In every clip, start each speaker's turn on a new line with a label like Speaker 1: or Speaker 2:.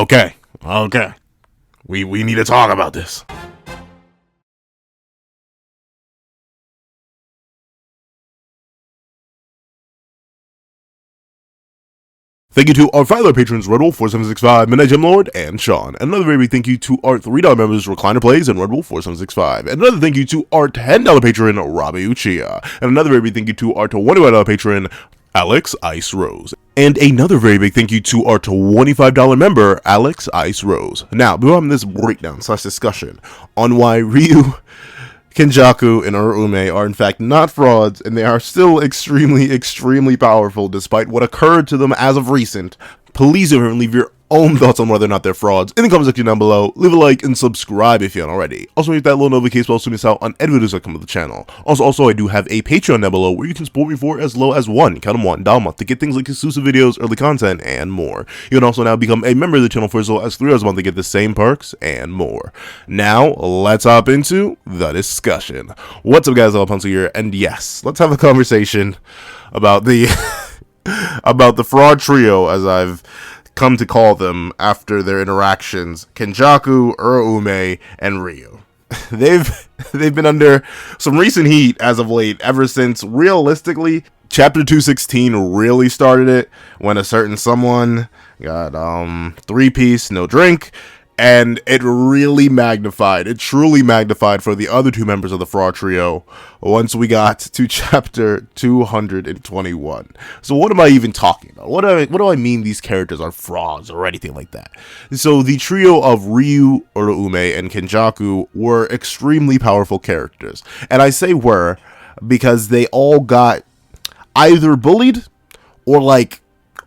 Speaker 1: Okay. We need to talk about this. Thank you to our $5 patrons, Red Wolf 4765, Midnight Gem Lord, and Sean. And another very big thank you to our $3 members, Recliner Plays and Red Wolf 4765. And another thank you to our $10 patron, Robbie Uchiha. And another very big thank you to our $25 patron, Alex Ice Rose. And another very big thank you to our $25 member, Alex Ice Rose. Now, we're having this breakdown / discussion on why Ryu, Kenjaku, and Uraume are in fact not frauds, and they are still extremely powerful despite what occurred to them as of recent. Please leave your own thoughts on whether or not they're frauds in the comment section down below. Leave a like and subscribe if you haven't already. Also hit that little notification bell so you miss out on any videos that come to the channel. Also, I do have a Patreon down below where you can support me for as low as $1 $1 a month to get things like exclusive videos, early content, and more. You can also now become a member of the channel for as low as $3 a month to get the same perks and more. Now, let's hop into the discussion. What's up, guys? Pencil here, and yes, let's have a conversation about the about the fraud trio, as I've come to call them after their interactions: Kenjaku, Uraume, and Ryu. They've been under some recent heat as of late, ever since, realistically, Chapter 216 really started it, when a certain someone got 3-piece, no drink, and it really magnified, it truly magnified for the other two members of the fraud trio once we got to chapter 221. So what am I even talking about? What do I mean these characters are frauds or anything like that? So the trio of Ryu, Uraume, and Kenjaku were extremely powerful characters. And I say were because they all got either bullied or like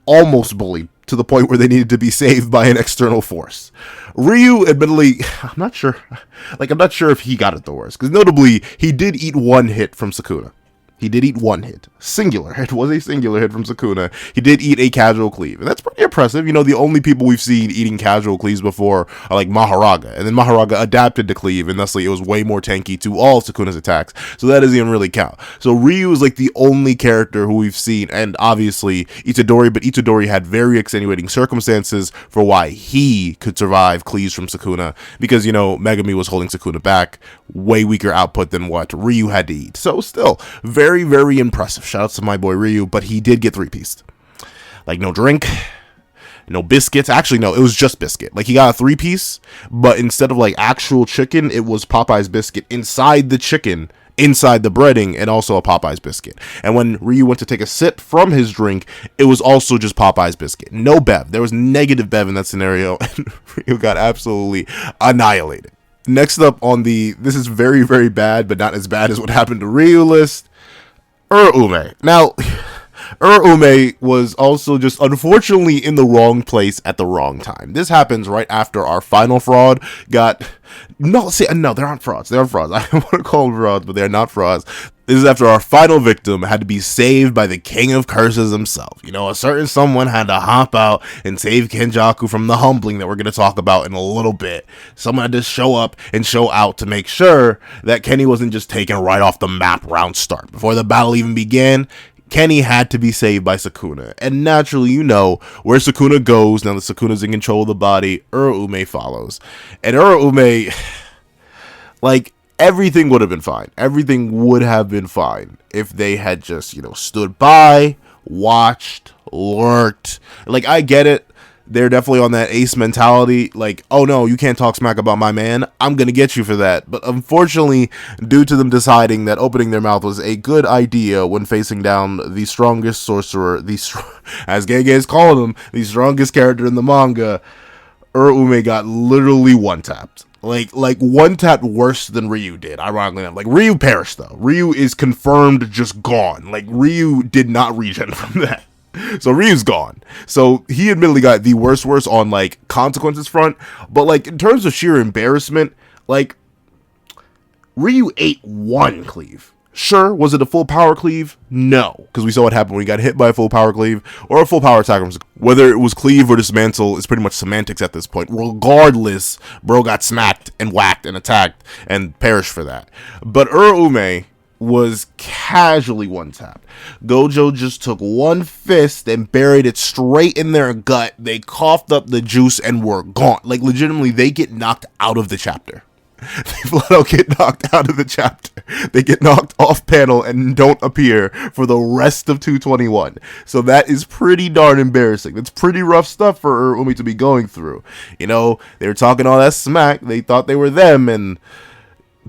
Speaker 1: almost bullied to the point where they needed to be saved by an external force. Ryu, admittedly, I'm not sure if he got it the worst, because notably, he did eat one hit from Sukuna. He did eat one hit. Singular. It was a singular hit from Sukuna. He did eat a casual cleave. And that's pretty impressive. You know, the only people we've seen eating casual cleaves before are like Maharaga. And then Maharaga adapted to cleave, and thusly it was way more tanky to all Sukuna's attacks. So that doesn't even really count. So Ryu is like the only character who we've seen, and obviously Itadori, but Itadori had very extenuating circumstances for why he could survive cleaves from Sukuna. Because, you know, Megami was holding Sukuna back. Way weaker output than what Ryu had to eat. So still, very impressive. Shoutouts to my boy Ryu, but he did get 3-pieced. Like, no drink, no biscuits. Actually, no, it was just biscuit. Like, he got a 3-piece, but instead of like actual chicken, it was Popeye's biscuit inside the chicken, inside the breading, and also a Popeye's biscuit. And when Ryu went to take a sip from his drink, it was also just Popeye's biscuit. No bev. There was negative bev in that scenario, and Ryu got absolutely annihilated. Next up on the, this is very bad, but not as bad as what happened to Ryu list, Uraume. Now, Uraume was also just unfortunately in the wrong place at the wrong time. This happens right after our final fraud got, no, they're not frauds. They're frauds. I don't want to call them frauds, but they're not frauds. This is after our final victim had to be saved by the king of curses himself. You know, a certain someone had to hop out and save Kenjaku from the humbling that we're going to talk about in a little bit. Someone had to show up and show out to make sure that Kenny wasn't just taken right off the map round start. Before the battle even began, Kenny had to be saved by Sukuna. And naturally, you know, where Sukuna goes, now that Sukuna's in control of the body, Uraume follows. And Uraume, like, everything would have been fine. Everything would have been fine if they had just, you know, stood by, watched, lurked. Like, I get it. They're definitely on that ace mentality. Like, oh no, you can't talk smack about my man. I'm going to get you for that. But unfortunately, due to them deciding that opening their mouth was a good idea when facing down the strongest sorcerer, as Gege is calling him, the strongest character in the manga, Uraume got literally one-tapped. Like one-tapped worse than Ryu did, ironically enough. Like, Ryu perished, though. Ryu is confirmed just gone. Like, Ryu did not regen from that. So Ryu's gone. So he admittedly got the worst on, like, consequences front. But, like, in terms of sheer embarrassment, like, Ryu ate one cleave. Sure, was it a full power cleave? No, because we saw what happened when he got hit by a full power cleave or a full power attack. Whether it was cleave or dismantle is pretty much semantics at this point. Regardless, bro got smacked and whacked and attacked and perished for that. But Uraume was casually one-tapped. Gojo just took one fist and buried it straight in their gut. They coughed up the juice and were gone. Like, legitimately, they get knocked out of the chapter. They flat out get knocked out of the chapter. They get knocked off panel and don't appear for the rest of 221. So that is pretty darn embarrassing. That's pretty rough stuff for Uraume to be going through. You know, they were talking all that smack. They thought they were them, and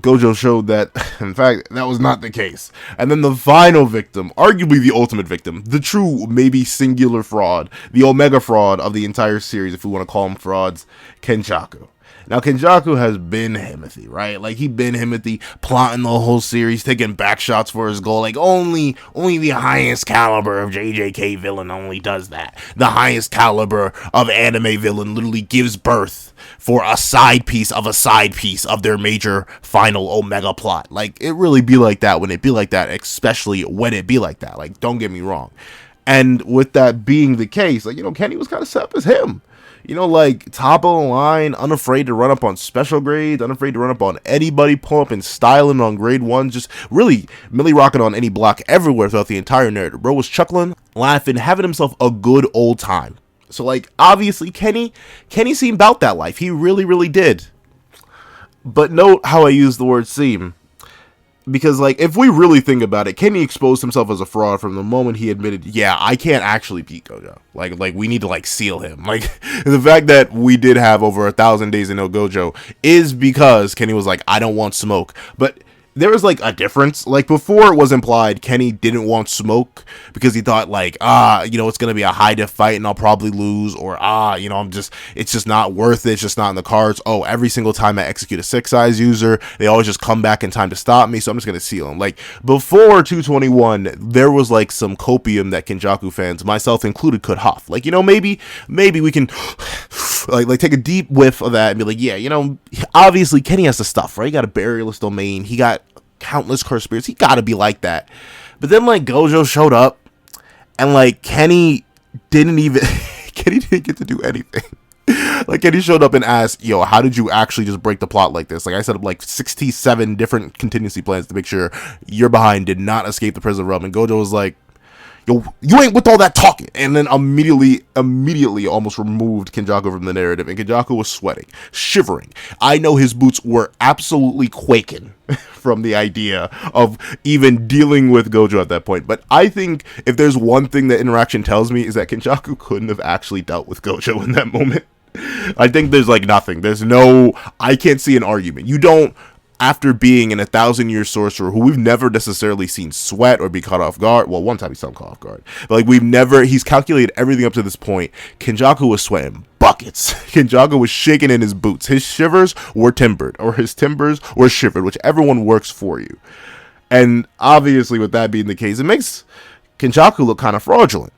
Speaker 1: Gojo showed that, in fact, that was not the case. And then the final victim, arguably the ultimate victim, the true, maybe singular fraud, the Omega fraud of the entire series, if we want to call them frauds, Kenjaku. Now, Kenjaku has been Himothy, right? Like, he been Himothy, plotting the whole series, taking back shots for his goal. Like, only the highest caliber of JJK villain only does that. The highest caliber of anime villain literally gives birth for a side piece of their major final Omega plot. Like, it really be like that when it be like that, especially when it be like that. Like, don't get me wrong. And with that being the case, like, you know, Kenny was kind of set up as him. You know, like, top of the line, unafraid to run up on special grades, unafraid to run up on anybody, pull up and styling on grade 1, just really milli rocking on any block everywhere throughout the entire narrative. Bro was chuckling, laughing, having himself a good old time. So, like, obviously, Kenny seemed about that life. He really, really did. But note how I use the word seem. Because, like, if we really think about it, Kenny exposed himself as a fraud from the moment he admitted, yeah, I can't actually beat Gojo. Like we need to, like, seal him. Like, the fact that we did have over 1,000 days in no Gojo is because Kenny was like, I don't want smoke. But there was, like, a difference. Like, before it was implied Kenny didn't want smoke because he thought, like, you know, it's going to be a high diff fight and I'll probably lose, or, you know, it's just not worth it. It's just not in the cards. Oh, every single time I execute a 6-eyes user, they always just come back in time to stop me, so I'm just going to seal him. Like, before 221, there was, like, some copium that Kenjaku fans, myself included, could huff. Like, you know, maybe we can, like take a deep whiff of that and be like, yeah, you know, obviously Kenny has the stuff, right? He got a burialist domain. He got countless curse spirits. He gotta be like that. But then, like, Gojo showed up and, like, Kenny didn't get to do anything. Like, Kenny showed up and asked, yo, how did you actually just break the plot like this? Like, I set up like 67 different contingency plans to make sure your behind did not escape the prison realm. And Gojo was like, yo, you ain't with all that talking. And then immediately almost removed Kenjaku from the narrative. And Kenjaku was sweating, shivering. I know his boots were absolutely quaking from the idea of even dealing with Gojo at that point. But I think if there's one thing that interaction tells me is that Kenjaku couldn't have actually dealt with Gojo in that moment. I think there's, like, nothing. I can't see an argument. You don't, after being an 1,000-year sorcerer who we've never necessarily seen sweat or be caught off guard. Well, one time he saw him caught off guard. But, like, he's calculated everything up to this point. Kenjaku was sweating buckets. Kenjaku was shaking in his boots. His shivers were timbered, or his timbers were shivered, whichever one works for you. And obviously, with that being the case, it makes Kenjaku look kind of fraudulent.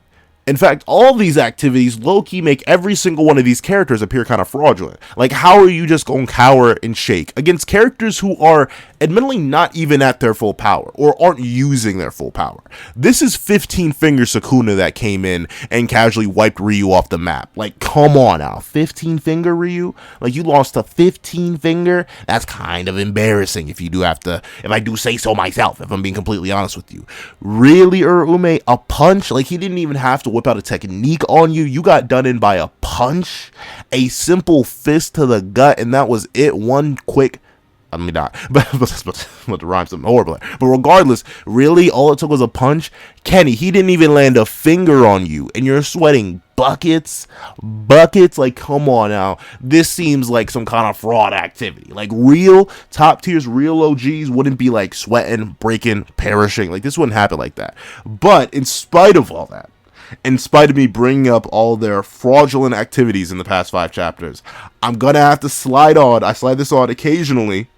Speaker 1: In fact, all these activities low-key make every single one of these characters appear kind of fraudulent. Like, how are you just going to cower and shake against characters who are admittedly not even at their full power or aren't using their full power? This is 15-finger Sukuna that came in and casually wiped Ryu off the map. Like, come on now, 15-finger Ryu? Like, you lost to 15-finger? That's kind of embarrassing if I do say so myself, if I'm being completely honest with you. Really, Uraume? A punch? Like, he didn't even have to whip out a technique on you. You got done in by a punch, a simple fist to the gut, and that was it. One quick, I mean, not, but the rhymes something horrible. But regardless, really, all it took was a punch. Kenny, he didn't even land a finger on you, and you're sweating buckets. Like, come on now. This seems like some kind of fraud activity. Like, real top tiers, real OGs wouldn't be like sweating, breaking, perishing. Like, this wouldn't happen like that. But in spite of all that, in spite of me bringing up all their fraudulent activities in the past 5 chapters, I'm gonna have to slide this on occasionally.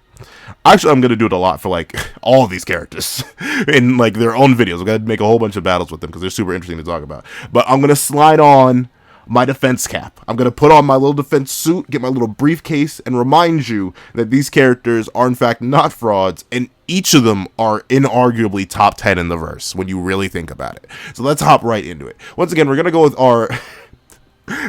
Speaker 1: Actually, I'm gonna do it a lot for, like, all of these characters in, like, their own videos. I'm gonna make a whole bunch of battles with them because they're super interesting to talk about. But I'm gonna slide on my defense cap. I'm gonna put on my little defense suit, get my little briefcase, and remind you that these characters are in fact not frauds, and each of them are inarguably top 10 in the verse when you really think about it. So let's hop right into it. Once again, we're gonna go with our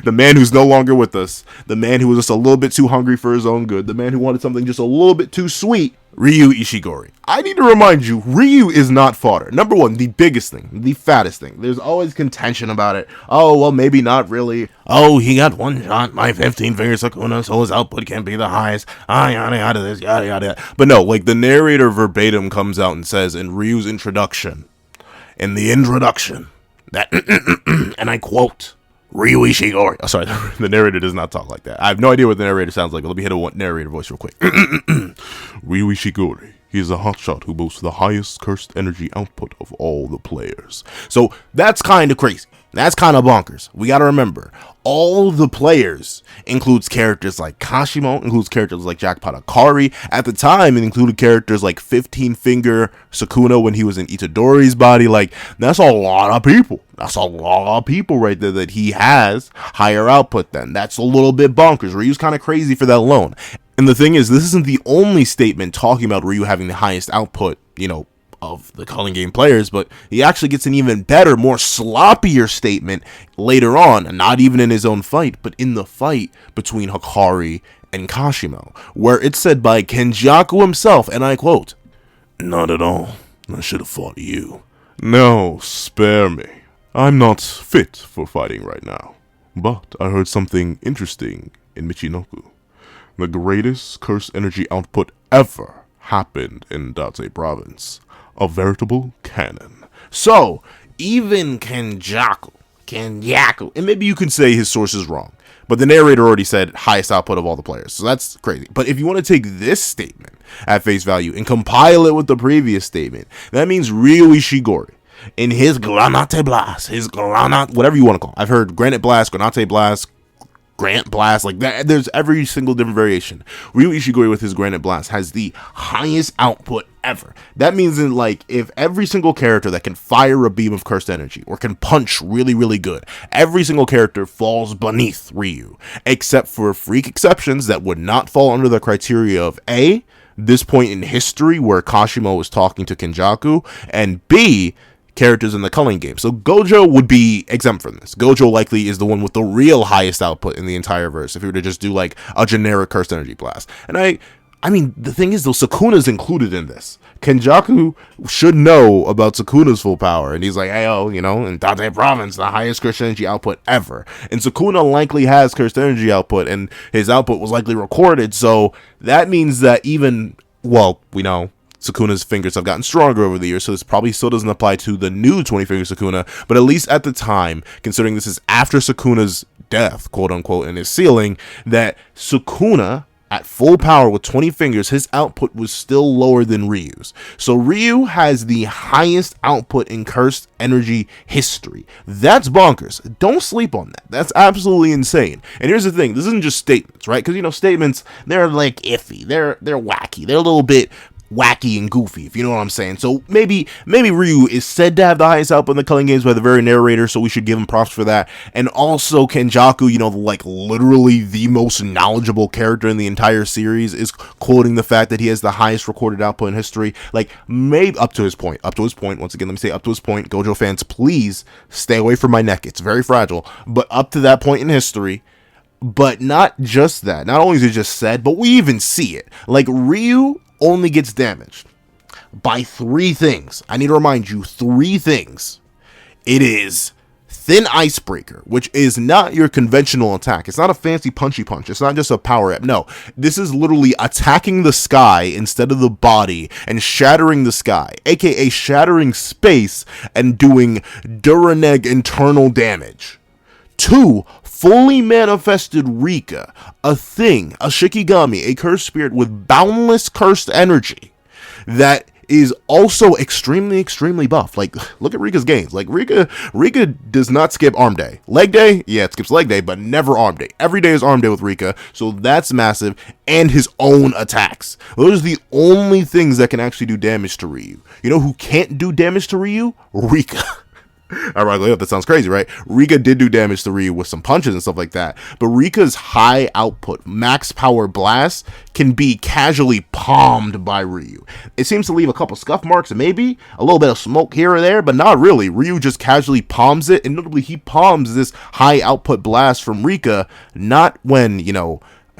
Speaker 1: The man who's no longer with us, the man who was just a little bit too hungry for his own good, the man who wanted something just a little bit too sweet, Ryu Ishigori. I need to remind you, Ryu is not fodder. Number one, the biggest thing, the fattest thing. There's always contention about it. Oh, well, maybe not really. Oh, he got one shot by 15-finger Sukuna, so his output can't be the highest. Yada, yada, this, yada, yada. But no, like, the narrator verbatim comes out and says in Ryu's introduction, that, and I quote, Ryu Ishigori. Oh, sorry, the narrator does not talk like that. I have no idea what the narrator sounds like, but let me hit a narrator voice real quick. Ryu Ishigori. He is a hotshot who boasts the highest cursed energy output of all the players. So that's kind of crazy. That's kind of bonkers. We got to remember, all the players includes characters like Kashimo, includes characters like Jackpot Akari. At the time, it included characters like 15-finger Sukuna when he was in Itadori's body. Like, that's a lot of people. That's a lot of people right there that he has higher output than. That's a little bit bonkers. Ryu's kind of crazy for that alone. And the thing is, this isn't the only statement talking about Ryu having the highest output, of the Culling Game players, but he actually gets an even better, more sloppier statement later on, not even in his own fight, but in the fight between Hikari and Kashimo, where it's said by Kenjaku himself, and I quote, "Not at all. I should have fought you. No, spare me. I'm not fit for fighting right now. But I heard something interesting in Michinoku. The greatest curse energy output ever happened in Date Province. A veritable cannon." So, even Kenjaku, and maybe you can say his source is wrong, but the narrator already said highest output of all the players, so that's crazy. But if you want to take this statement at face value and compile it with the previous statement, that means Ryu Ishigori, in his Granate Blast, whatever you want to call it. I've heard Granite Blast, Granate Blast, Grant Blast, like that. There's every single different variation. Ryu Ishigori with his Granite Blast has the highest output ever. That means that, like, if every single character that can fire a beam of cursed energy or can punch really, really good, every single character falls beneath Ryu, except for freak exceptions that would not fall under the criteria of A, this point in history where Kashimo was talking to Kenjaku, and B, characters in the Culling Game. So Gojo would be exempt from this. Gojo likely is the one with the real highest output in the entire verse if we were to just do like a generic cursed energy blast. And I mean, the thing is though, Sukuna's included in this. Kenjaku should know about Sukuna's full power, and he's like, hey, in Date Province, the highest cursed energy output ever. And Sukuna likely has cursed energy output, and his output was likely recorded, so that means that we know Sukuna's fingers have gotten stronger over the years, so this probably still doesn't apply to the new 20-finger Sukuna, but at least at the time, considering this is after Sukuna's death, quote-unquote, in his ceiling, that Sukuna, at full power with 20 fingers, his output was still lower than Ryu's. So Ryu has the highest output in cursed energy history. That's bonkers. Don't sleep on that. That's absolutely insane. And here's the thing, this isn't just statements, right? Because, statements, they're like iffy, they're wacky, they're a little bit wacky and goofy, if you know what I'm saying. So maybe Ryu is said to have the highest output in the Culling Games by the very narrator, so we should give him props for that. And also Kenjaku, like literally the most knowledgeable character in the entire series, is quoting the fact that he has the highest recorded output in history. Like, maybe up to his point. Once again, let me say up to his point. Gojo fans, please stay away from my neck. It's very fragile. But up to that point in history. But not just that. Not only is it just said, but we even see it. Like, Ryu only gets damaged by 3 things. I need to remind you, 3 things. It is Thin Icebreaker, which is not your conventional attack. It's not a fancy punchy punch. It's not just a power up. No, this is literally attacking the sky instead of the body and shattering the sky, aka shattering space and doing Duraneg internal damage. 2, fully manifested Rika, a thing, a Shikigami, a cursed spirit with boundless cursed energy that is also extremely, extremely buff. Like, look at Rika's gains. Like, Rika does not skip arm day. Leg day? Yeah, it skips leg day, but never arm day. Every day is arm day with Rika, so that's massive. And his own attacks. Those are the only things that can actually do damage to Ryu. You know who can't do damage to Ryu? Rika. Ironically, that sounds crazy, right? Rika did do damage to Ryu with some punches and stuff like that, but Rika's high output, max power blast can be casually palmed by Ryu. It seems to leave a couple scuff marks, maybe a little bit of smoke here or there, but not really. Ryu just casually palms it, and notably, he palms this high output blast from Rika, not when,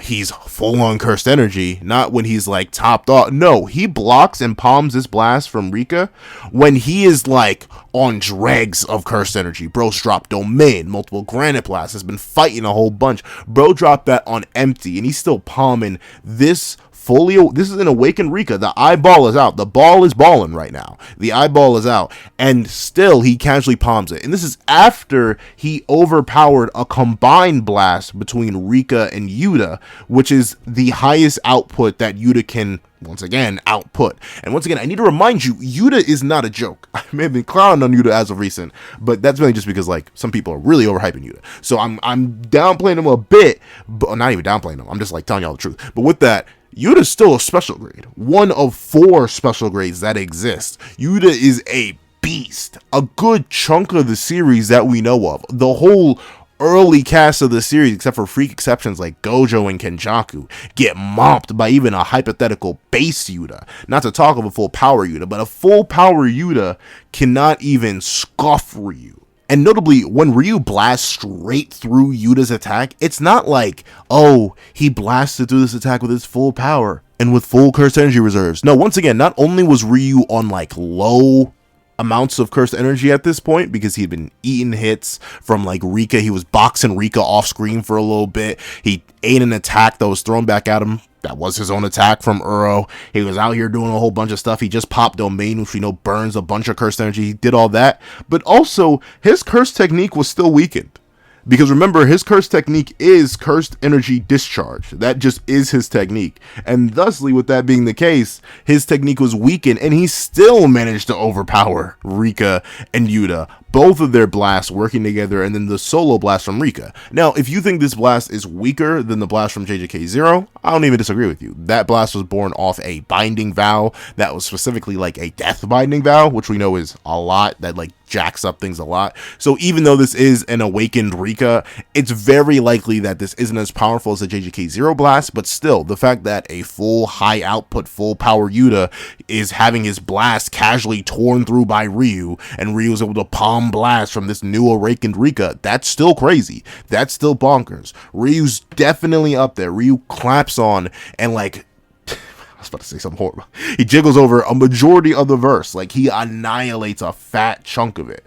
Speaker 1: he's full on cursed energy, not when he's like topped off. No, he blocks and palms this blast from Rika when he is like on dregs of cursed energy. Bro's dropped domain, multiple granite blasts, has been fighting a whole bunch. Bro dropped that on empty, and he's still palming this this is an awakened Rika. The eyeball is out. The ball is balling right now. The eyeball is out. And still, he casually palms it. And this is after he overpowered a combined blast between Rika and Yuta, which is the highest output that Yuta can, once again, output. And once again, I need to remind you, Yuta is not a joke. I may have been clowning on Yuta as of recent, but that's really just because, like, some people are really overhyping Yuta. So I'm downplaying him a bit, but not even downplaying him. I'm just, like, telling y'all the truth. But with that, Yuta's still a special grade. One of 4 special grades that exist. Yuta is a beast. A good chunk of the series that we know of. The whole early cast of the series, except for freak exceptions like Gojo and Kenjaku, get mopped by even a hypothetical base Yuta. Not to talk of a full power Yuta, but a full power Yuta cannot even scuff Ryu. And notably, when Ryu blasts straight through Yuta's attack, it's not like, oh, he blasted through this attack with his full power and with full cursed energy reserves. No, once again, not only was Ryu on like low amounts of cursed energy at this point because he'd been eating hits from like Rika, he was boxing Rika off screen for a little bit, he ate an attack that was thrown back at him. That was his own attack from Uraume. He was out here doing a whole bunch of stuff. He just popped domain, which we know burns a bunch of cursed energy. He did all that. But also, his cursed technique was still weakened. Because remember, his cursed technique is cursed energy discharge. That just is his technique. And thusly, with that being the case, his technique was weakened, and he still managed to overpower Rika and Yuta. Both of their blasts working together, and then the solo blast from Rika. Now, if you think this blast is weaker than the blast from JJK0, I don't even disagree with you. That blast was born off a binding vow that was specifically like a death binding vow, which we know is a lot, that like jacks up things a lot. So even though this is an awakened Rika, it's very likely that this isn't as powerful as the JJK0 blast, but still, the fact that a full high output, full power Yuta is having his blast casually torn through by Ryu, and Ryu is able to palm blast from this new awakened Rika, that's still crazy. That's still bonkers. Ryu's definitely up there. Ryu claps on and like, I was about to say something horrible. He jiggles over a majority of the verse. Like, he annihilates a fat chunk of it.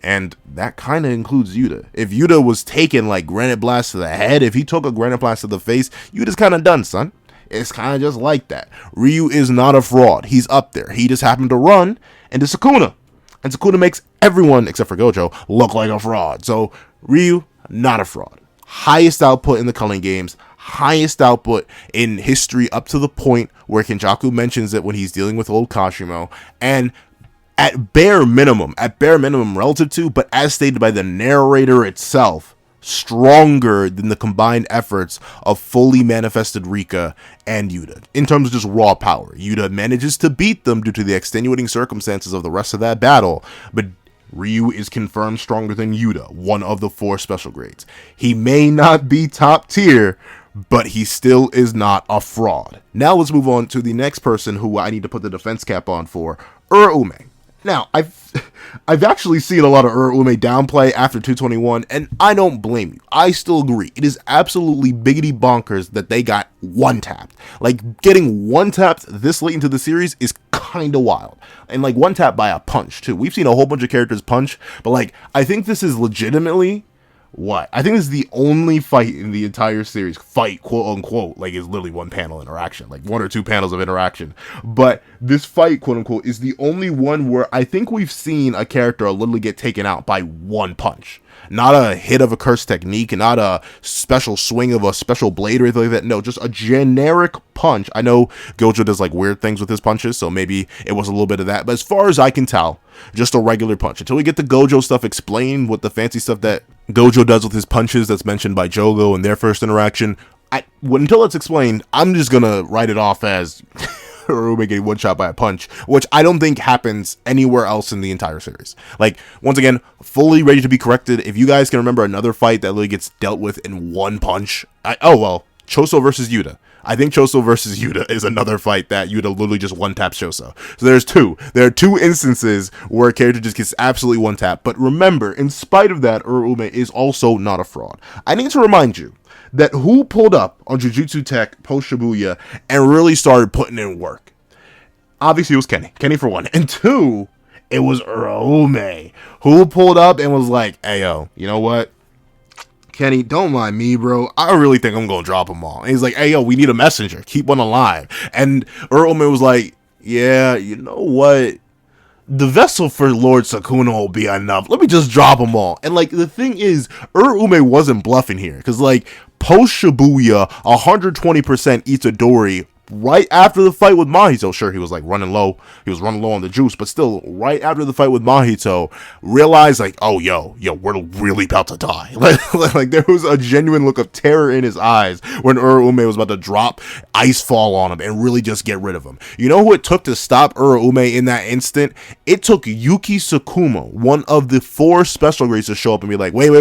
Speaker 1: And that kind of includes Yuta. If Yuta was taking like granite blast to the head, if he took a granite blast to the face, Yuta's kind of done, son. It's kind of just like that. Ryu is not a fraud. He's up there. He just happened to run into Sukuna. And Sukuna makes everyone, except for Gojo, look like a fraud. So, Ryu, not a fraud. Highest output in the Culling games. Highest output in history up to the point where Kenjaku mentions it when he's dealing with old Kashimo. And at bare minimum relative to, but as stated by the narrator itself, stronger than the combined efforts of fully manifested Rika and Yuta. In terms of just raw power, Yuta manages to beat them due to the extenuating circumstances of the rest of that battle, but Ryu is confirmed stronger than Yuta, one of the 4 special grades. He may not be top tier, but he still is not a fraud. Now let's move on to the next person who I need to put the defense cap on for, Uraume. Now, I've actually seen a lot of Uraume downplay after 221, and I don't blame you. I still agree. It is absolutely biggity bonkers that they got one-tapped. Like, getting one-tapped this late into the series is kind of wild. And, like, one-tapped by a punch, too. We've seen a whole bunch of characters punch, but, like, I think this is legitimately what? I think this is the only fight in the entire series. Fight, quote unquote, like it's literally one panel interaction, like 1 or 2 panels of interaction. But this fight, quote unquote, is the only one where I think we've seen a character literally get taken out by one punch. Not a hit of a cursed technique, not a special swing of a special blade or anything like that. No, just a generic punch. I know Gojo does like weird things with his punches, so maybe it was a little bit of that. But as far as I can tell, just a regular punch. Until we get the Gojo stuff explained, what the fancy stuff that Gojo does with his punches that's mentioned by Jogo in their first interaction, until it's explained, I'm just gonna write it off as Uraume getting one shot by a punch, which I don't think happens anywhere else in the entire series. Like, once again, fully ready to be corrected. If you guys can remember another fight that literally gets dealt with in one punch, Choso versus Yuta. I think Choso versus Yuta is another fight that Yuta literally just one-taps Choso. So there's two. There are two instances where a character just gets absolutely one-tap. But remember, in spite of that, Uraume is also not a fraud. I need to remind you that who pulled up on Jujutsu Tech post Shibuya and really started putting in work? Obviously, it was Kenny. Kenny for one. And two, it was Uraume, who pulled up and was like, hey, yo, you know what? Kenny, don't mind me, bro. I really think I'm gonna drop them all. And he's like, hey, yo, we need a messenger. Keep one alive. And Uraume was like, yeah, you know what? The vessel for Lord Sukuna will be enough. Let me just drop them all. And, like, the thing is, Uraume wasn't bluffing here. Because, like, post Shibuya, 120% Itadori right after the fight with Mahito. Sure, he was like running low. He was running low on the juice, but still, right after the fight with Mahito, realized like, oh, yo, we're really about to die. Like there was a genuine look of terror in his eyes when Uraume was about to drop ice fall on him and really just get rid of him. You know who it took to stop Uraume in that instant? It took Yuki Sakuma, one of the 4 special grades, to show up and be like, wait, we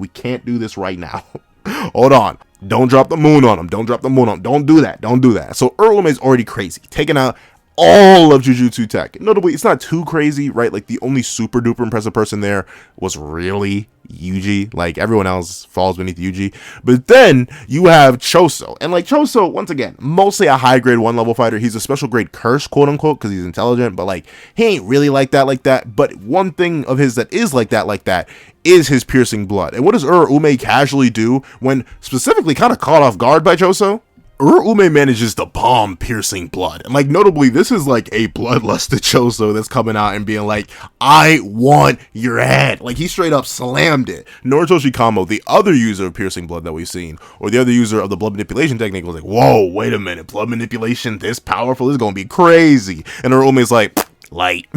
Speaker 1: can't do this right now. Hold on. Don't drop the moon on him. Don't drop the moon on him. Don't do that. Don't do that. So Uraume is already crazy, taking out all of Jujutsu Tech. Notably, it's not too crazy, right? Like, the only super duper impressive person there was really Yuji. Like, everyone else falls beneath Yuji. But then you have Choso. And, like, Choso, once again, mostly a high grade 1 level fighter. He's a special grade curse, quote unquote, because he's intelligent. But, like, he ain't really like that. But one thing of his that is like that is his piercing blood. And what does Uraume casually do when specifically kind of caught off guard by Choso? Uraume manages to bomb piercing blood. And, like, notably, this is like a bloodlusted Choso that's coming out and being like, I want your head. Like, he straight up slammed it. Noritoshi Kamo, the other user of piercing blood that we've seen, or the other user of the blood manipulation technique, was like, whoa, wait a minute, blood manipulation this powerful? This is gonna be crazy. And Uraume's like, light,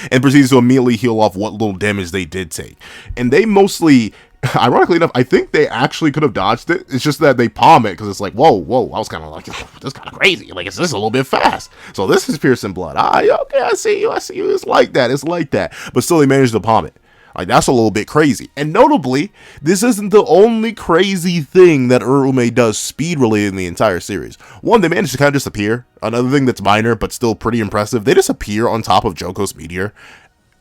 Speaker 1: and proceeds to immediately heal off what little damage they did take. And they mostly, ironically enough, I think they actually could have dodged it. It's just that they palm it because it's like, whoa, I was kind of like, this kind of crazy. Like, it's this a little bit fast. So this is piercing blood. Okay, I see you. It's like that. But still, they managed to palm it. Like, that's a little bit crazy. And notably, this isn't the only crazy thing that Uraume does speed related in the entire series. One, they managed to kind of disappear. Another thing that's minor, but still pretty impressive, they disappear on top of Jogo's meteor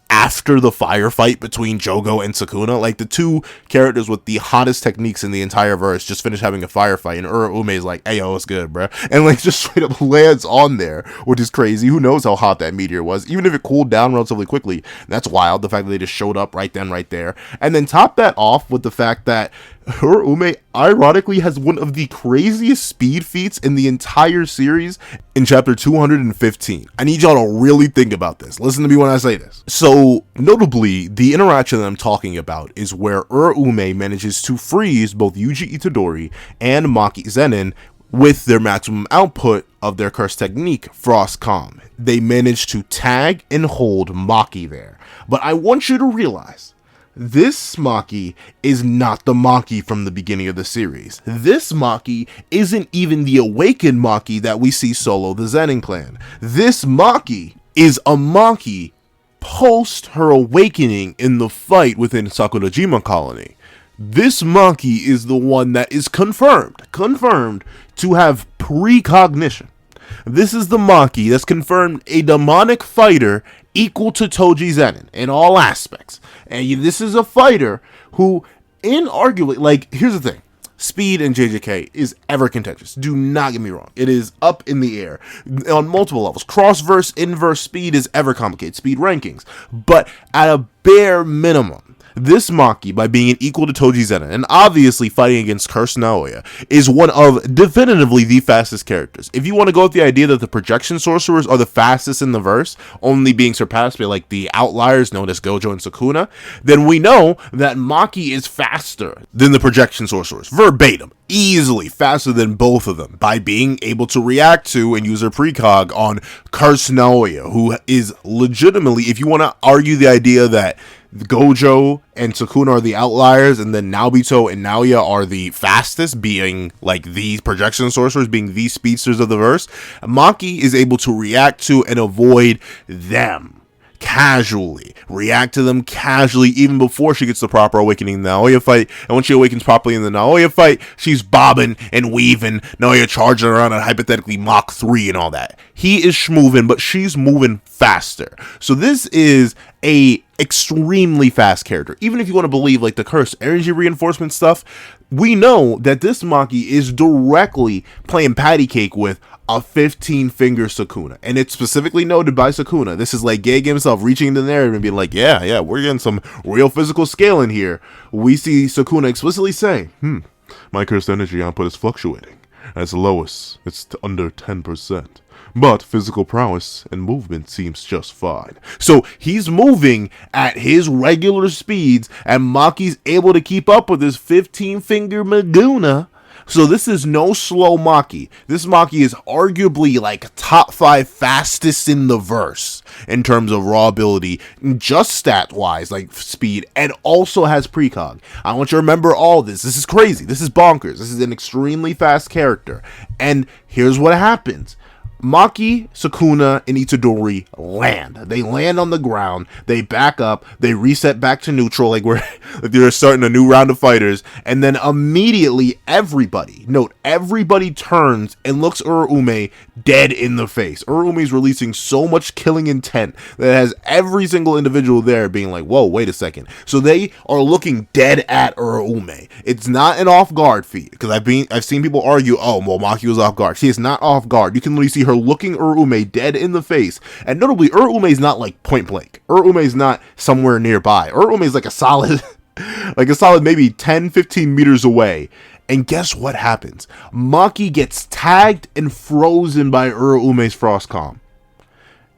Speaker 1: after the firefight between Jogo and Sukuna. Like, the two characters with the hottest techniques in the entire verse just finished having a firefight, and Uraume is like, hey, yo, it's good, bruh. And, like, just straight up lands on there, which is crazy. Who knows how hot that meteor was? Even if it cooled down relatively quickly, that's wild. The fact that they just showed up right then, right there. And then top that off with the fact that Uraume ironically has one of the craziest speed feats in the entire series in chapter 215. I need y'all to really think about this. Listen to me when I say this. So, notably, the interaction that I'm talking about is where Uraume manages to freeze both Yuji Itadori and Maki Zenin with their maximum output of their curse technique, Frost Calm. They manage to tag and hold Maki there. But I want you to realize, this Maki is not the Maki from the beginning of the series. This Maki isn't even the awakened Maki that we see solo the Zenin clan. This Maki is a Maki post her awakening in the fight within Sakurajima Colony. This Maki is the one that is confirmed to have precognition. This is the Maki that's confirmed a demonic fighter equal to Toji Zenin in all aspects. And this is a fighter who, inarguably, like, here's the thing. Speed in JJK is ever contentious. Do not get me wrong. It is up in the air on multiple levels. Cross-verse, inverse speed is ever complicated. Speed rankings. But at a bare minimum, this Maki, by being equal to Toji Zenin, and obviously fighting against Curse Naoya, is one of definitively the fastest characters. If you want to go with the idea that the projection sorcerers are the fastest in the verse, only being surpassed by, like, the outliers known as Gojo and Sukuna, then we know that Maki is faster than the projection sorcerers. Verbatim. Easily faster than both of them by being able to react to and use her precog on Curse Naoya, who is legitimately, if you want to argue the idea that Gojo and Sukuna are the outliers, and then Naobito and Naoya are the fastest, being like these projection sorcerers, being the speedsters of the verse. Maki is able to react to and avoid them casually, react to them casually, even before she gets the proper awakening in the Naoya fight. And when she awakens properly in the Naoya fight, she's bobbing and weaving, Naoya charging around at hypothetically Mach 3 and all that. He is schmoving, but she's moving faster. So this is a extremely fast character. Even if you want to believe like the curse energy reinforcement stuff, we know that this Maki is directly playing patty cake with a 15-finger Sukuna, and it's specifically noted by Sukuna. This is like Gege himself reaching into the narrative and being like, yeah, we're getting some real physical scale in here. We see Sukuna explicitly say, my cursed energy output is fluctuating. As lowest, it's under 10%. But physical prowess and movement seems just fine. So he's moving at his regular speeds, and Maki's able to keep up with his 15-finger Maguna. So this is no slow Maki. This Maki is arguably like top 5 fastest in the verse in terms of raw ability, just stat-wise, like speed, and also has precog. I want you to remember all this. This is crazy. This is bonkers. This is an extremely fast character. And here's what happens. Maki, Sukuna, and Itadori land. They land on the ground, they back up, they reset back to neutral, like they're starting a new round of fighters, and then immediately everybody turns and looks Uraume dead in the face. Uraume is releasing so much killing intent that has every single individual there being like, whoa, wait a second. So they are looking dead at Uraume. It's not an off guard feat, because I've seen people argue, oh, well, Maki was off guard. She is not off guard. You can literally see her looking Uraume dead in the face. And notably, Uraume is not like point blank. Uraume is not somewhere nearby. Uraume is like a solid maybe 10-15 meters away. And guess what happens? Maki gets tagged and frozen by Uraume's Frost Calm.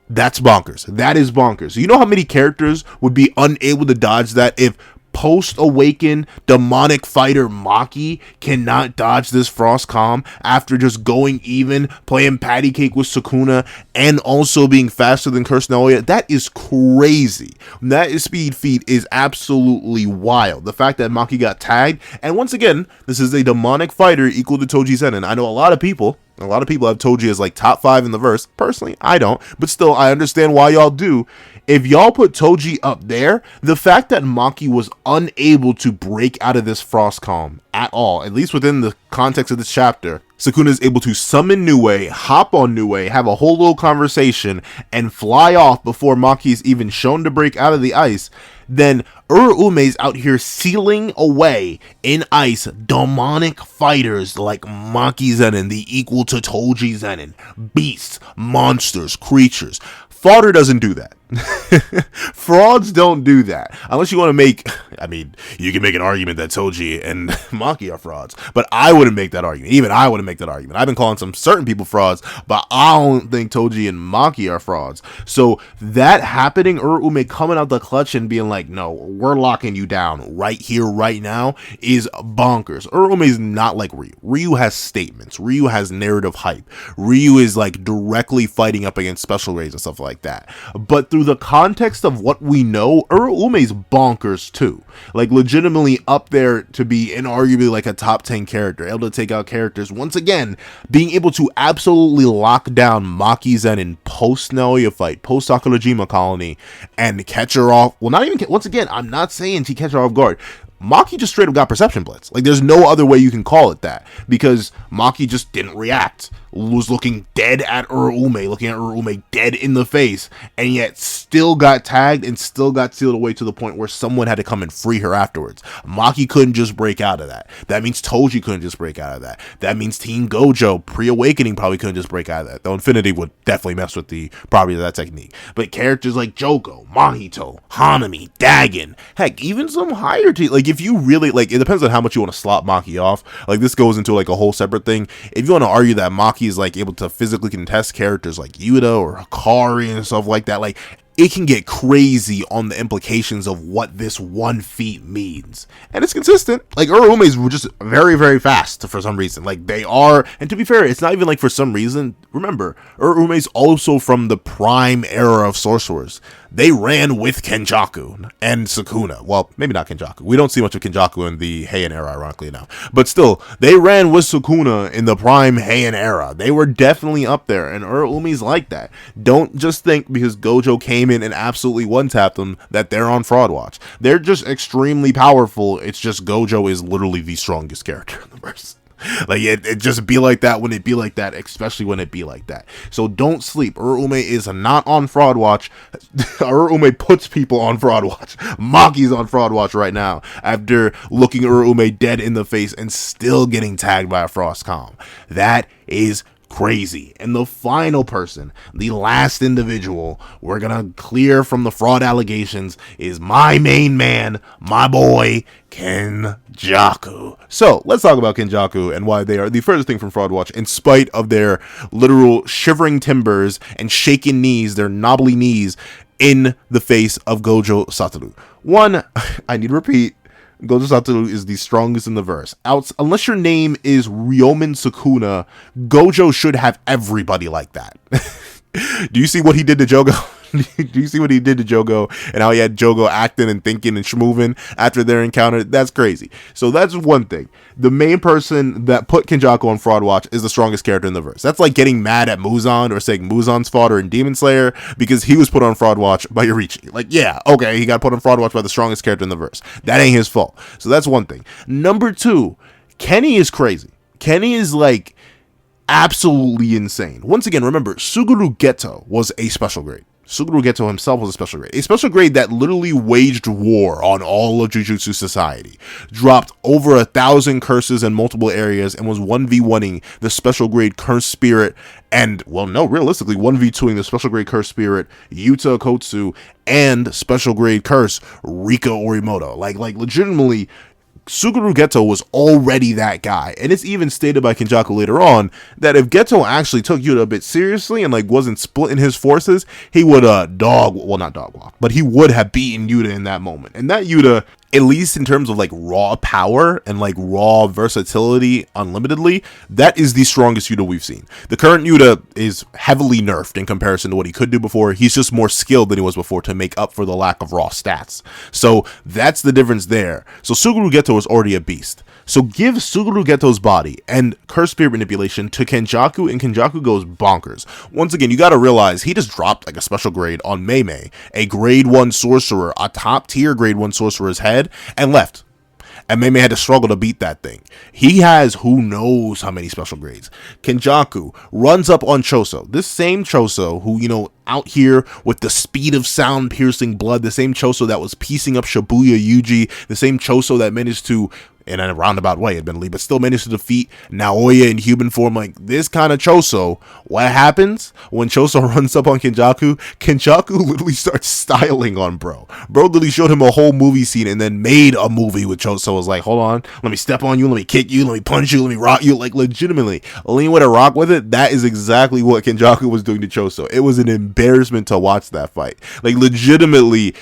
Speaker 1: That's bonkers. That is bonkers. You know how many characters would be unable to dodge that if post-awakened demonic fighter Maki cannot dodge this Frost Calm after just going even, playing patty cake with Sukuna, and also being faster than Cursed Naoya? That is crazy. That speed feat is absolutely wild. The fact that Maki got tagged, and once again, this is a demonic fighter equal to Toji Zenin. I know a lot of people have Toji as like top 5 in the verse. Personally, I don't, but still, I understand why y'all do. If y'all put Toji up there, the fact that Maki was unable to break out of this Frost Calm at all, at least within the context of this chapter, Sukuna is able to summon Nue, hop on Nue, have a whole little conversation, and fly off before Maki is even shown to break out of the ice, then Uraume's out here sealing away in ice demonic fighters like Maki Zenin, the equal to Toji Zenin, beasts, monsters, creatures. Fodder doesn't do that. Frauds don't do that. Unless you want to make, you can make an argument that Toji and Maki are frauds, but I wouldn't make that argument. Even I wouldn't make that argument. I've been calling some certain people frauds, but I don't think Toji and Maki are frauds. So that happening, Uraume coming out the clutch and being like, no, we're locking you down right here, right now, is bonkers. Uraume is not like Ryu. Ryu has statements. Ryu has narrative hype. Ryu is like directly fighting up against special raids and stuff like that. But through the context of what we know, Uraume's bonkers too. Like legitimately up there to be inarguably like a top 10 character, able to take out characters. Once again, being able to absolutely lock down Maki Zenin post Naoya fight, post Sakurajima colony, and catch her off. Well, not even, once again, I'm not saying she catch her off guard. Maki just straight up got perception blitz. Like, there's no other way you can call it that, because Maki just didn't react, was looking dead at Uraume, looking at Uraume dead in the face, and yet still got tagged and still got sealed away to the point where someone had to come and free her afterwards. Maki couldn't just break out of that. That means Toji couldn't just break out of that. That means Team Gojo, pre-awakening, probably couldn't just break out of that. Though Infinity would definitely mess with the property of that technique. But characters like Joko, Mahito, Hanami, Dagon, heck, even some higher tier, like, if you really, like, it depends on how much you want to slot Maki off. Like, this goes into, like, a whole separate thing. If you want to argue that Maki is, like, able to physically contest characters like Yuta or Hikari and stuff like that, like, it can get crazy on the implications of what this one feat means. And it's consistent. Like, Uraume's were just very, very fast for some reason. Like, they are, and to be fair, it's not even like for some reason. Remember, Uraume's also from the prime era of sorcerers. they ran with Kenjaku and Sukuna. Well, maybe not Kenjaku. We don't see much of Kenjaku in the Heian era, ironically enough. But still, they ran with Sukuna in the prime Heian era. They were definitely up there, and Uraume's like that. Don't just think because Gojo came in and absolutely one-tapped them that they're on fraud watch. They're just extremely powerful. It's just Gojo is literally the strongest character in the verse. Like, it just be like that when it be like that, especially when it be like that. So don't sleep. Uraume is not on fraud watch. Uraume puts people on fraud watch. Maki's on fraud watch right now after looking Uraume dead in the face and still getting tagged by a frost calm. That is crazy. And the final person, the last individual we're gonna clear from the fraud allegations is my main man, my boy, Kenjaku. So let's talk about Kenjaku and why they are the furthest thing from fraud watch, in spite of their literal shivering timbers and shaking knees, their knobbly knees, in the face of Gojo Satoru. One, I need to repeat, Gojo Satoru is the strongest in the verse. Unless your name is Ryomen Sukuna, Gojo should have everybody like that. Do you see what he did to Jogo? Do you see what he did to Jogo and how he had Jogo acting and thinking and schmoving after their encounter? That's crazy. So that's one thing. The main person that put Kenjaku on fraud watch is the strongest character in the verse. That's like getting mad at Muzan or saying Muzan's fodder in Demon Slayer because he was put on fraud watch by Yorichi. Like, yeah, okay, he got put on fraud watch by the strongest character in the verse. That ain't his fault. So that's one thing. Number two, Kenny is crazy. Kenny is like absolutely insane. Once again, remember, Suguru Geto was a special grade. Suguru Geto himself was a special grade that literally waged war on all of Jujutsu society, dropped over 1,000 curses in multiple areas, and was 1v1ing the special grade curse spirit, and, well, no, realistically, 1v2ing the special grade curse spirit Yuta Kotsu and special grade curse Rika Orimoto. Like legitimately, Suguru Geto was already that guy, and it's even stated by Kenjaku later on that if Geto actually took Yuta a bit seriously and like wasn't splitting his forces, he would not dog walk, but he would have beaten Yuta in that moment. And that Yuta, at least in terms of like raw power and like raw versatility unlimitedly, that is the strongest Yuta we've seen. The current Yuta is heavily nerfed in comparison to what he could do before. He's just more skilled than he was before to make up for the lack of raw stats. So that's the difference there. So Suguru Geto is already a beast. So give Suguru Geto's body and curse spirit manipulation to Kenjaku, and Kenjaku goes bonkers. Once again, you gotta realize he just dropped like a special grade on Meimei, a grade 1 sorcerer, a top tier grade 1 sorcerer's head, and left. And Meimei had to struggle to beat that thing. He has who knows how many special grades. Kenjaku runs up on Choso. This same Choso who, you know, out here with the speed of sound piercing blood, the same Choso that was piecing up Shibuya Yuji, the same Choso that managed to, in a roundabout way admittedly, but still managed to defeat Naoya in human form. Like this kind of Choso, what happens when Choso runs up on Kenjaku? Kenjaku literally starts styling on bro. Bro literally showed him a whole movie scene and then made a movie with Choso. Was like, hold on, let me step on you, let me kick you, let me punch you, let me rock you. Like legitimately, lean with a rock with it. That is exactly what Kenjaku was doing to Choso. It was an embarrassment to watch that fight. Like legitimately,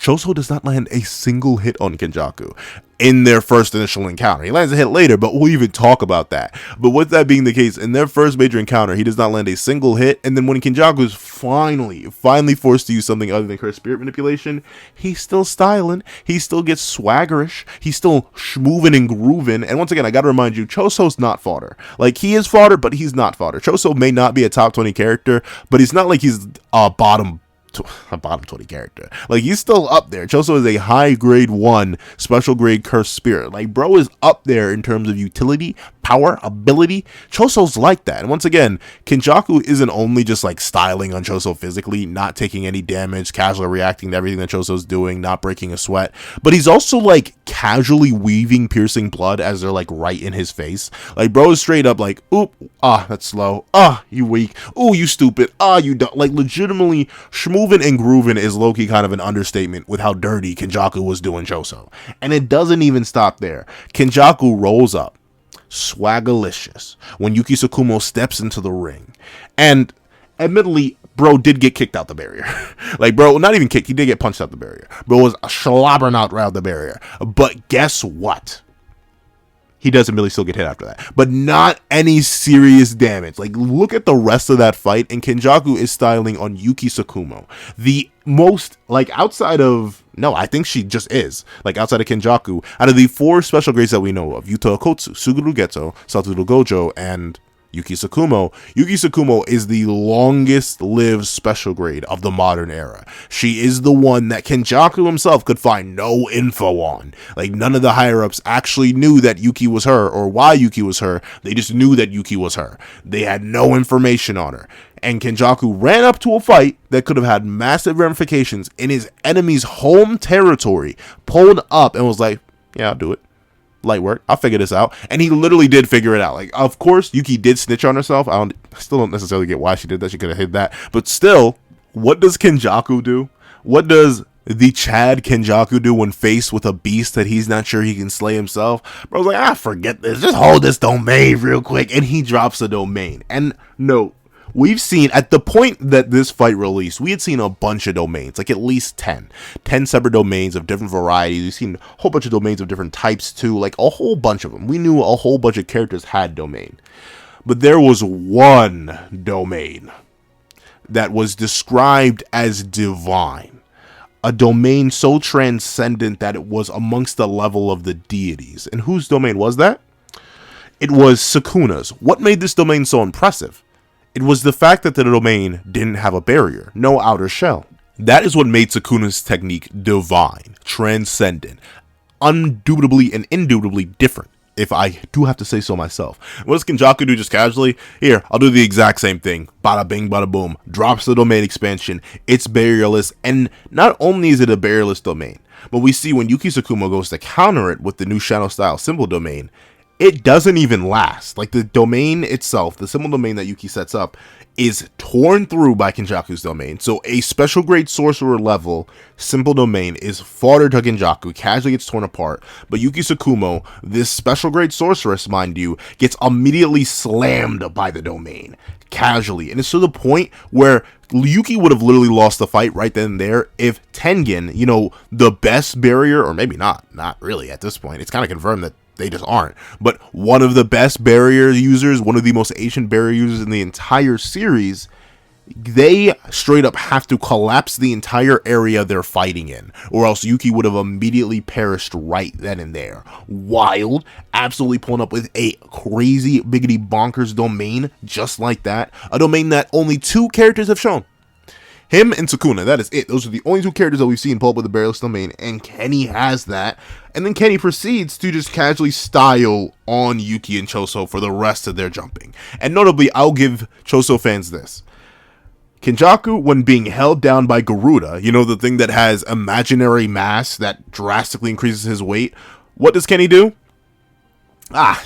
Speaker 1: Choso does not land a single hit on Kenjaku in their first initial encounter. He lands a hit later, but we'll even talk about that. But with that being the case, in their first major encounter, he does not land a single hit, and then when Kenjaku is finally forced to use something other than curse spirit manipulation, he's still styling, he still gets swaggerish, he's still schmoving and grooving. And once again, I gotta remind you, Choso's not fodder. Like, he is fodder, but he's not fodder. Choso may not be a top 20 character, but he's not like he's a bottom 20 character. Like, he's still up there. Choso is a high grade 1 special grade cursed spirit. Like, bro is up there in terms of utility, power, ability. Choso's like that. And once again, Kenjaku isn't only just like styling on Choso physically, not taking any damage, casually reacting to everything that Choso's doing, not breaking a sweat, but he's also like casually weaving piercing blood as they're like right in his face. Like, bro is straight up like, oop, that's slow, you weak, ooh, you stupid, you don't. Like, legitimately schmovin' and groovin' is low-key kind of an understatement with how dirty Kenjaku was doing Choso. And it doesn't even stop there. Kenjaku rolls up swaggalicious when Yuki Tsukumo steps into the ring, and admittedly, bro did get kicked out the barrier. Like, bro, not even kicked, he did get punched out the barrier. Bro was slobbering out around the barrier. But guess what? He doesn't really still get hit after that, but not any serious damage. Like, look at the rest of that fight, and Kenjaku is styling on Yuki Tsukumo, the most, like, outside of, no, I think she just is, like, outside of Kenjaku, out of the 4 special grades that we know of, Yuta Okotsu, Suguru Geto, Satoru Gojo, and Yuki Tsukumo is the longest lived special grade of the modern era. She is the one that Kenjaku himself could find no info on. Like, none of the higher-ups actually knew that Yuki was her or why Yuki was her. They just knew that Yuki was her. They had no information on her. And Kenjaku ran up to a fight that could have had massive ramifications in his enemy's home territory, pulled up and was like, yeah, I'll do it. Light work, I'll figure this out. And he literally did figure it out. Like, of course, Yuki did snitch on herself. I still don't necessarily get why she did that. She could have hid that. But still, what does Kenjaku do? What does the Chad Kenjaku do when faced with a beast that he's not sure he can slay himself? Bro's like, forget this. Just hold this domain real quick. And he drops the domain. And no, we've seen, at the point that this fight released, we had seen a bunch of domains, like at least 10 separate domains of different varieties. We've seen a whole bunch of domains of different types too, like a whole bunch of them. We knew a whole bunch of characters had domain. But there was one domain that was described as divine. A domain so transcendent that it was amongst the level of the deities. And whose domain was that? It was Sukuna's. What made this domain so impressive? It was the fact that the domain didn't have a barrier, no outer shell. That is what made Sukuna's technique divine, transcendent, undoubtedly and indubitably different, if I do have to say so myself. What does Kenjaku do just casually? Here, I'll do the exact same thing. Bada bing, bada boom. Drops the domain expansion. It's barrierless, and not only is it a barrierless domain, but we see when Yuki Tsukumo goes to counter it with the new Shadow Style symbol domain, it doesn't even last. Like, the domain itself, the symbol domain that Yuki sets up, is torn through by Kenjaku's domain. So a special grade sorcerer level simple domain is fodder to Kenjaku, casually gets torn apart. But Yuki Tsukumo, this special grade sorceress, mind you, gets immediately slammed by the domain, casually. And it's to the point where Yuki would have literally lost the fight right then and there if Tengen, you know, the best barrier, or maybe not really at this point. It's kind of confirmed that they just aren't. But one of the best barrier users, one of the most ancient barrier users in the entire series, they straight up have to collapse the entire area they're fighting in, or else Yuki would have immediately perished right then and there. Wild, absolutely pulling up with a crazy, biggity bonkers domain just like that. A domain that only 2 characters have shown. Him and Sukuna, that is it. Those are the only 2 characters that we've seen pull up with the barrierless domain, and Kenny has that. And then Kenny proceeds to just casually style on Yuki and Choso for the rest of their jumping. And notably, I'll give Choso fans this. Kenjaku, when being held down by Garuda, you know, the thing that has imaginary mass that drastically increases his weight, what does Kenny do? I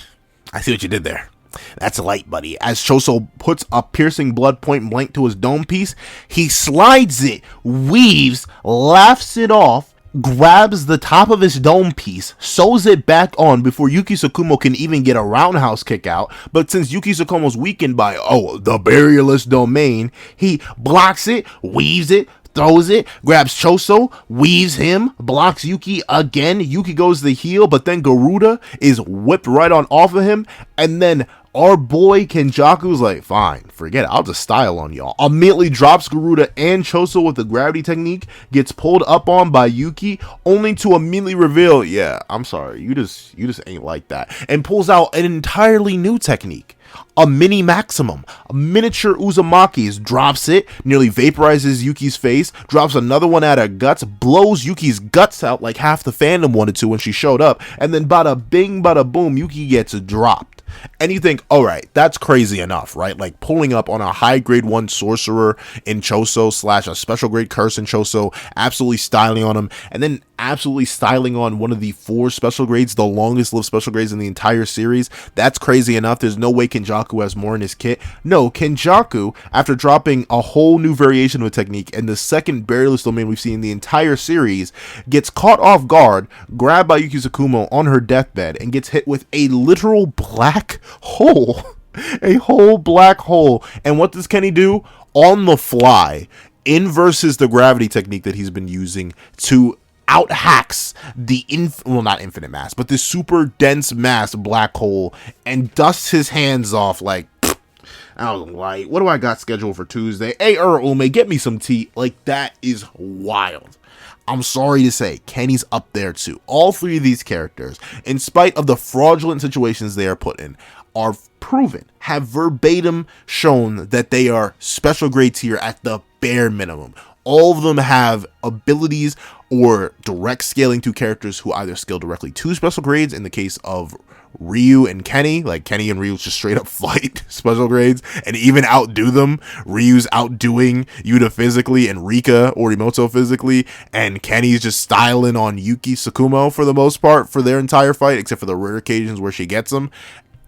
Speaker 1: see what you did there. That's light, buddy. As Choso puts a piercing blood point blank to his dome piece, he slides it, weaves, laughs it off, grabs the top of his dome piece, sews it back on before Yuki Tsukumo can even get a roundhouse kick out. But since Yuki Tsukumo's weakened by, the barrierless domain, he blocks it, weaves it, throws it, grabs Choso, weaves him, blocks Yuki again. Yuki goes to the heel, but then Garuda is whipped right on off of him, and then our boy Kenjaku's like, fine, forget it, I'll just style on y'all. Immediately drops Garuda and Choso with the gravity technique, gets pulled up on by Yuki, only to immediately reveal, yeah, I'm sorry, you just ain't like that, and pulls out an entirely new technique. A mini maximum, a miniature Uzumaki's, drops it, nearly vaporizes Yuki's face, drops another one at her guts, blows Yuki's guts out like half the fandom wanted to when she showed up, and then bada bing, bada boom, Yuki gets dropped. And you think, alright, that's crazy enough, right? Like pulling up on a high grade 1 sorcerer in Choso / a special grade curse in Choso, absolutely styling on him, and then absolutely styling on one of the 4 special grades, the longest lived special grades in the entire series. That's crazy enough. There's no way Kenjaku has more in his kit. No, Kenjaku, after dropping a whole new variation of a technique and the second barrierless domain we've seen in the entire series, gets caught off guard, grabbed by Yuki Tsukumo on her deathbed, and gets hit with a literal black hole. A whole black hole. And what does Kenny do? On the fly, inverses the gravity technique that he's been using to out-hacks the not infinite mass, but the super dense mass black hole, and dusts his hands off like, I was like, what do I got scheduled for Tuesday? Hey, Uraume, get me some tea. Like, that is wild. I'm sorry to say, Kenny's up there too. All three of these characters, in spite of the fraudulent situations they are put in, are proven, have verbatim shown that they are special grade tier at the bare minimum. All of them have abilities or direct scaling to characters who either scale directly to special grades. In the case of Ryu and Kenny, like Kenny and Ryu just straight up fight special grades and even outdo them. Ryu's outdoing Yuta physically and Rika Orimoto physically, and Kenny's just styling on Yuki Tsukumo for the most part for their entire fight, except for the rare occasions where she gets them.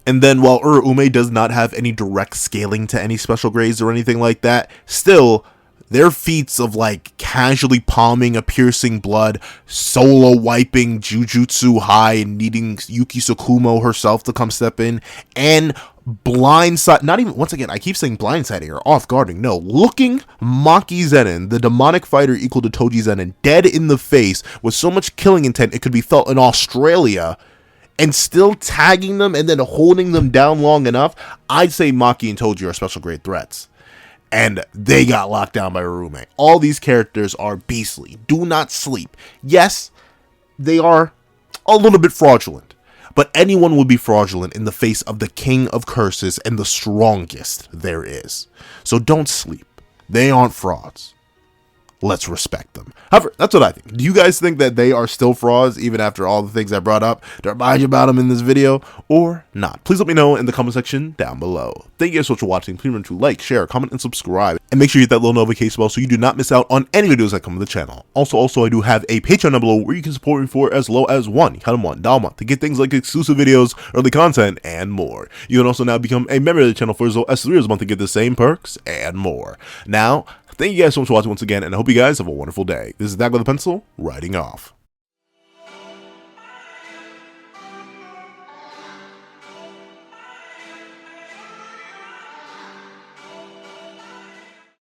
Speaker 1: And then while Uraume does not have any direct scaling to any special grades or anything like that, still, their feats of like casually palming a piercing blood, solo wiping Jujutsu high and needing Yuki Tsukumo herself to come step in, and blindside, not even, once again, I keep saying blindsiding or off guarding, no, looking Maki Zenin, the demonic fighter equal to Toji Zenin, dead in the face with so much killing intent it could be felt in Australia, and still tagging them and then holding them down long enough, I'd say Maki and Toji are special grade threats. And they got locked down by Uraume. All these characters are beastly. Do not sleep. Yes, they are a little bit fraudulent, but anyone would be fraudulent in the face of the king of curses and the strongest there is. So don't sleep. They aren't frauds. Let's respect them. However, that's what I think. Do you guys think that they are still frauds, even after all the things I brought up to remind you about them in this video, or not? Please let me know in the comment section down below. Thank you guys so much for watching. Please remember to like, share, comment, and subscribe. And make sure you hit that little notification bell so you do not miss out on any videos that come to the channel. Also, I do have a Patreon down below where you can support me for as low as $1 a month to get things like exclusive videos, early content, and more. You can also now become a member of the channel for as low as $3 a month to get the same perks and more. Now, thank you guys so much for watching once again, and I hope you guys have a wonderful day. This is Dak with a Pencil, writing off.